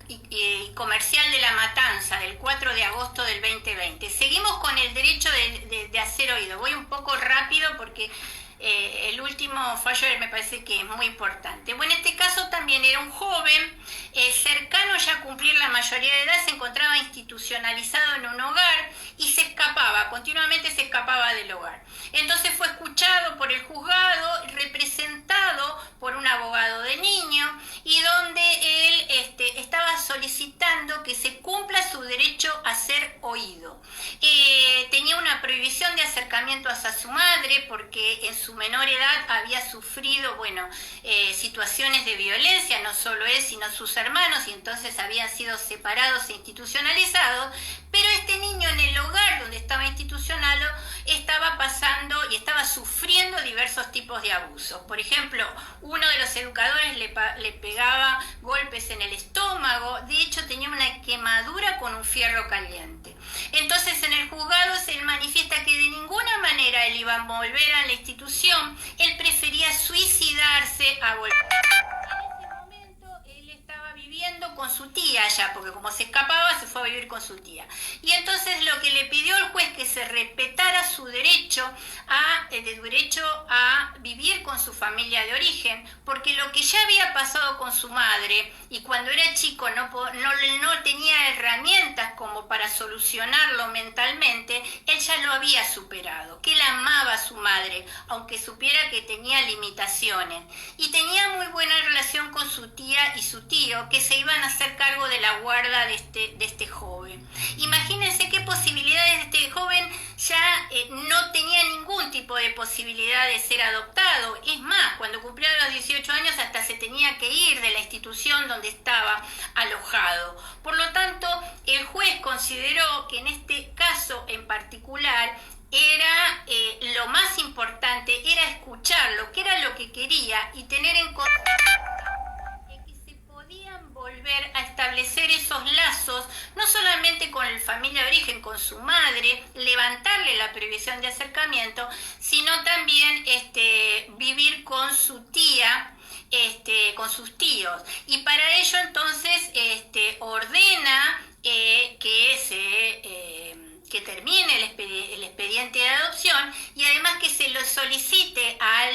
comercial de La Matanza, del 4 de agosto del 2020. Seguimos con el derecho de hacer oído. Voy un poco rápido porque el último fallo me parece que es muy importante. Bueno, en este caso también era un joven cercano ya a cumplir la mayoría de edad, se encontraba institucionalizado en un hogar y continuamente se escapaba del hogar. Entonces fue escuchado por el juzgado, representado por un abogado de niño, y donde él estaba solicitando que se cumpla su derecho a ser oído. Tenía una prohibición de acercamiento hacia su madre porque en su menor edad había sufrido, situaciones de violencia, no solo él, sino sus hermanos, y entonces habían sido separados e institucionalizados, pero este niño en el hogar donde estaba institucionado estaba pasando y estaba sufriendo diversos tipos de abusos. Por ejemplo, uno de los educadores le pegaba golpes en el estómago, de hecho tenía una quemadura con un fierro caliente. Entonces en el juzgado él manifiesta que de ninguna manera él iba a volver a la institución, él prefería suicidarse a volver. En ese momento él estaba viviendo con su tía allá, porque como se escapaba se fue a vivir con su tía. Y entonces lo que le pidió el juez que se respetara su derecho a vivir con su familia de origen, porque lo que ya había pasado con su madre, y cuando era chico no tenía herramientas como para solucionarlo mentalmente, él ya lo había superado, que él amaba a su madre, aunque supiera que tenía limitaciones, y tenía muy buena relación con su tía y su tío, que se iban a hacer cargo de la guarda de este joven. Imagínense qué posibilidades este joven ya no tenía ningún tipo de posibilidad de ser adoptado. Es más, cuando cumplió los 18 años hasta se tenía que ir de la institución donde estaba alojado. Por lo tanto, el juez consideró que en este caso en particular era lo más importante era escucharlo, que era lo que quería, y tener en cuenta que se podían volver a establecer esos lazos, no solamente con la familia de origen, con su madre, levantarle la prohibición de acercamiento, sino también vivir con su tía, con sus tíos. Y para ello entonces ordena que termine el expediente de adopción, y además que se lo solicite a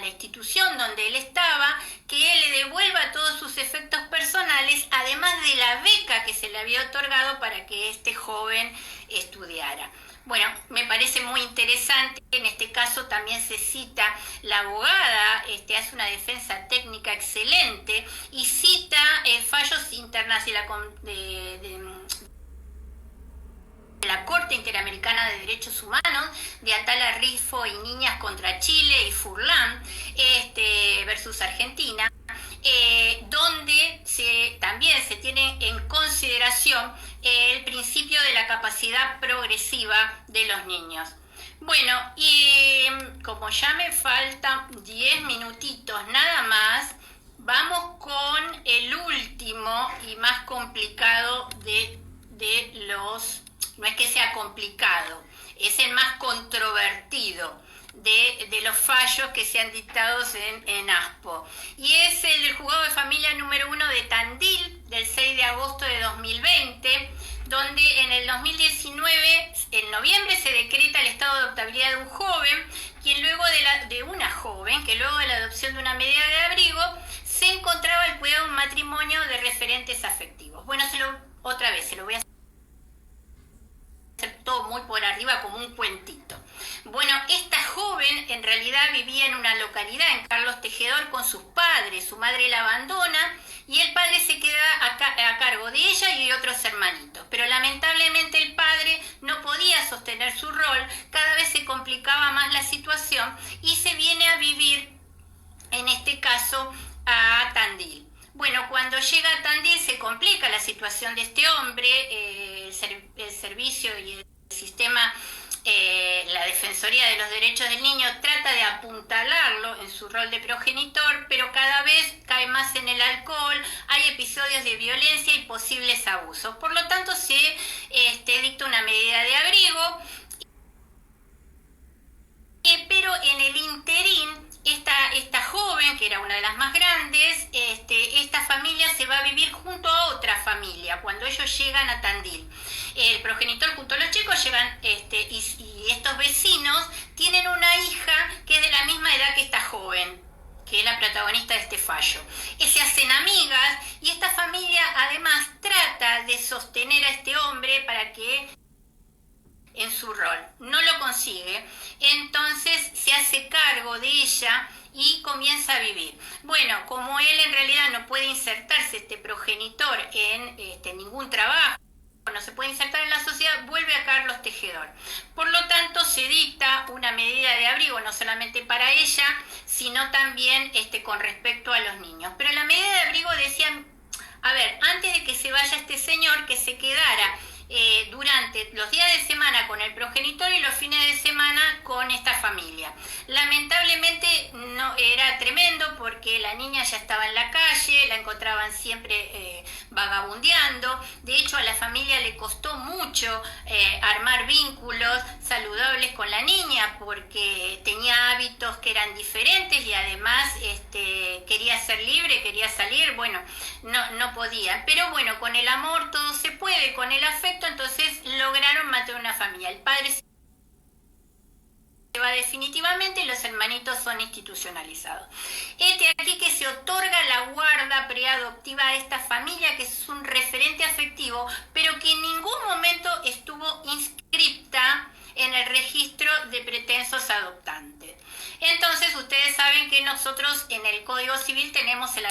la institución donde él estaba, que él le devuelva todos sus efectos personales, además de la beca que se le había otorgado para que este joven estudiara. Bueno, me parece muy interesante. En este caso también se cita la abogada, hace una defensa técnica excelente y cita fallos internacionales de la Corte Interamericana de Derechos Humanos, de Atala Rifo y Niñas contra Chile y Furlan versus Argentina, donde también se tiene en consideración el principio de la capacidad progresiva de los niños. Bueno, y como ya me faltan 10 minutitos nada más, vamos con el último y más complicado de los... No es que sea complicado, es el más controvertido de los fallos que se han dictado en ASPO. Y es el del juzgado de familia número 1 de Tandil, del 6 de agosto de 2020, donde en el 2019, en noviembre, se decreta el estado de adoptabilidad de un joven, que luego de la adopción de una medida de abrigo, se encontraba el cuidado de un matrimonio de referentes afectivos. Bueno, otra vez, se lo voy a hacer todo muy por arriba como un cuentito. Bueno, esta joven en realidad vivía en una localidad, en Carlos Tejedor, con sus padres. Su madre la abandona y el padre se queda a cargo de ella y de otros hermanitos. Pero lamentablemente el padre no podía sostener su rol, cada vez se complicaba más la situación y se viene a vivir, en este caso, a Tandil. Bueno, cuando llega a Tandil se complica la situación de este hombre, el servicio y el sistema, la Defensoría de los Derechos del Niño trata de apuntalarlo en su rol de progenitor, pero cada vez cae más en el alcohol, hay episodios de violencia y posibles abusos. Por lo tanto, se dicta una medida de abrigo, pero en el interín, esta joven, que era una de las más grandes, esta familia se va a vivir junto a otra familia cuando ellos llegan a Tandil. El progenitor junto a los chicos llegan, y estos vecinos tienen una hija que es de la misma edad que esta joven, que es la protagonista de este fallo. Se hacen amigas y esta familia además trata de sostener a este hombre para que en su rol. No lo consigue, entonces se hace cargo de ella y comienza a vivir. Bueno, como él en realidad no puede insertarse, este progenitor, en ningún trabajo, no se puede insertar en la sociedad, vuelve a Carlos Tejedor. Por lo tanto, se dicta una medida de abrigo, no solamente para ella, sino también con respecto a los niños. Pero la medida de abrigo decía, a ver, antes de que se vaya este señor, que se quedara durante los días de semana con el progenitor y los fines de semana con esta familia. Lamentablemente no era tremendo porque la niña ya estaba en la calle, la encontraban siempre vagabundeando. De hecho, a la familia le costó mucho armar vínculos saludables con la niña porque tenía hábitos que eran diferentes y además quería ser libre, quería salir. Bueno, no podía. Pero bueno, con el amor todo se puede, con el afecto. Entonces lograron mantener una familia. El padre se va definitivamente y los hermanitos son institucionalizados. Aquí que se otorga la guarda preadoptiva a esta familia, que es un referente afectivo, pero que en ningún momento estuvo inscripta en el registro de pretensos adoptantes. Entonces ustedes saben que nosotros en el Código Civil tenemos el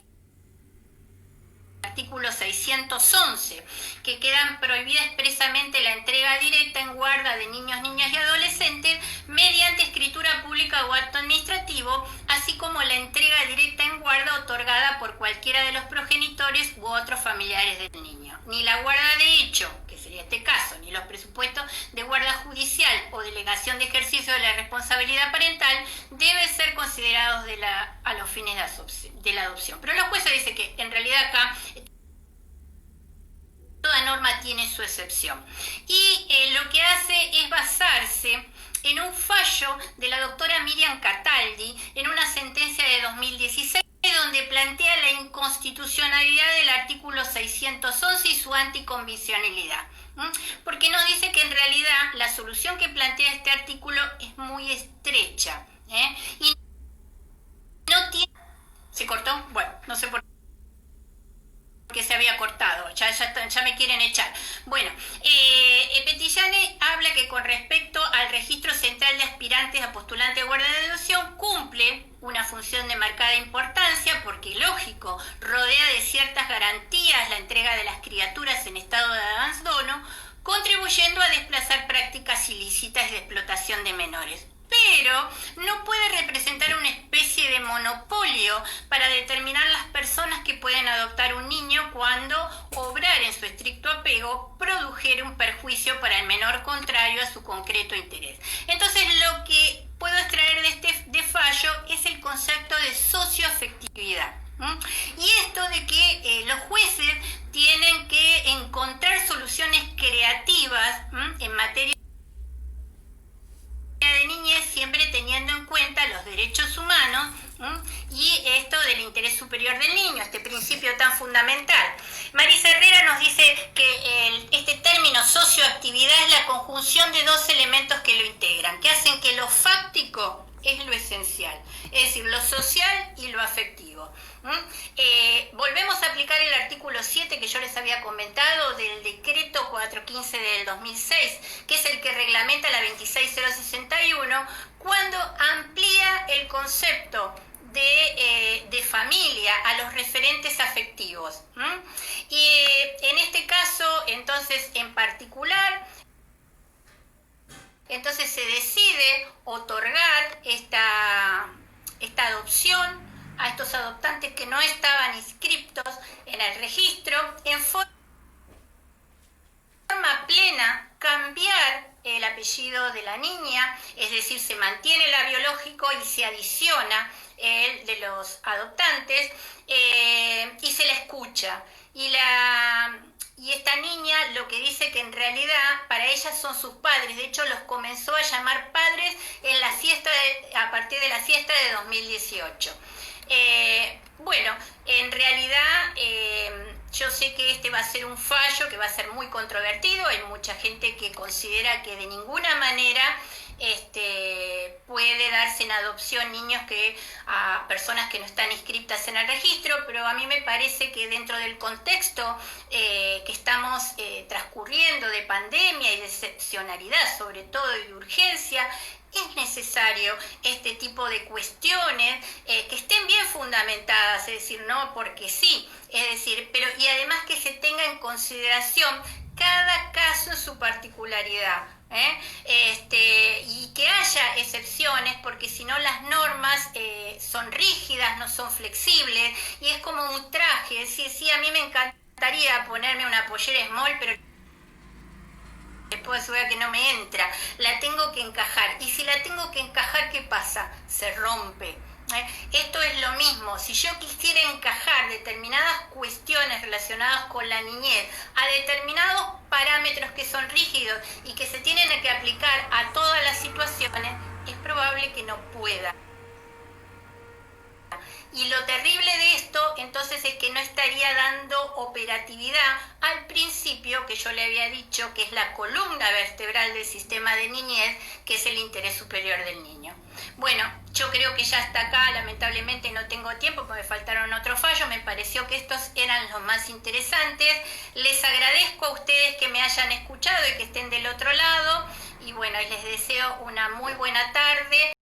artículo 611, que queda prohibida expresamente la entrega directa en guarda de niños, niñas y adolescentes mediante escritura pública o acto administrativo, así como la entrega directa en guarda otorgada por cualquiera de los progenitores u otros familiares del niño. Ni la guarda de hecho, que sería este caso, ni los presupuestos de guarda judicial o delegación de ejercicio de la responsabilidad parental deben ser considerados a los fines de la adopción. Pero la jueza dice que en realidad acá toda norma tiene su excepción. Y lo que hace es basarse en un fallo de la doctora Miriam Cataldi en una sentencia de 2016 donde plantea la inconstitucionalidad del artículo 611 y su anticonvencionalidad. Porque nos dice que en realidad la solución que plantea este artículo es muy estrecha. Y no tiene... ¿Se cortó? Bueno, no sé por qué se había cortado, ya me quieren echar. Bueno, Petillane habla que con respecto al registro central de aspirantes a postulantes de guardia de adopción cumple una función de marcada importancia porque, lógico, rodea de ciertas garantías la entrega de las criaturas en estado de abandono, contribuyendo a desplazar prácticas ilícitas de explotación de menores. Pero no puede representar una especie de monopolio para determinar las personas que pueden adoptar un niño cuando obrar en su estricto apego produjera un perjuicio para el menor contrario a su concreto interés. Entonces, lo que puedo extraer de fallo es el concepto de socioafectividad. Y esto de que los jueces tienen que encontrar soluciones creativas en materia de niñez, siempre teniendo en cuenta los derechos humanos y esto del interés superior del niño, este principio tan fundamental. Marisa Herrera nos dice que este término socioactividad es la conjunción de dos elementos que lo integran, que hacen que lo fáctico es lo esencial. Es decir, lo social y lo afectivo. Volvemos a aplicar el artículo 7 que yo les había comentado del decreto 415 del 2006, que es el que reglamenta la 26061, cuando amplía el concepto de familia a los referentes afectivos. Y en este caso, entonces, en particular, entonces se decide otorgar esta adopción a estos adoptantes que no estaban inscriptos en el registro en forma plena, cambiar el apellido de la niña, es decir, se mantiene el biológico y se adiciona el de los adoptantes, y se la escucha. Y esta niña lo que dice que en realidad para ellas son sus padres, de hecho los comenzó a llamar padres en la siesta a partir de la siesta de 2018. Bueno, en realidad yo sé que este va a ser un fallo que va a ser muy controvertido. Hay mucha gente que considera que de ninguna manera puede darse en adopción niños a personas que no están inscritas en el registro, pero a mí me parece que dentro del contexto que estamos transcurriendo de pandemia y de excepcionalidad, sobre todo, y de urgencia, es necesario este tipo de cuestiones que estén bien fundamentadas, es decir, no porque sí, es decir, pero y además que se tenga en consideración cada caso en su particularidad. Y que haya excepciones, porque si no las normas son rígidas, no son flexibles, y es como un traje, es decir, sí, a mí me encantaría ponerme una pollera small, pero les puedo asegurar que no me entra, la tengo que encajar, y si la tengo que encajar, ¿qué pasa? Se rompe. Esto es lo mismo, si yo quisiera encajar determinadas cuestiones relacionadas con la niñez a determinados parámetros que son rígidos y que se tienen que aplicar a todas las situaciones, es probable que no pueda. Y lo terrible de esto, entonces, es que no estaría dando operatividad al principio que yo le había dicho, que es la columna vertebral del sistema de niñez, que es el interés superior del niño. Bueno, yo creo que ya hasta acá, lamentablemente no tengo tiempo porque me faltaron otros fallos, me pareció que estos eran los más interesantes. Les agradezco a ustedes que me hayan escuchado y que estén del otro lado, y bueno, les deseo una muy buena tarde.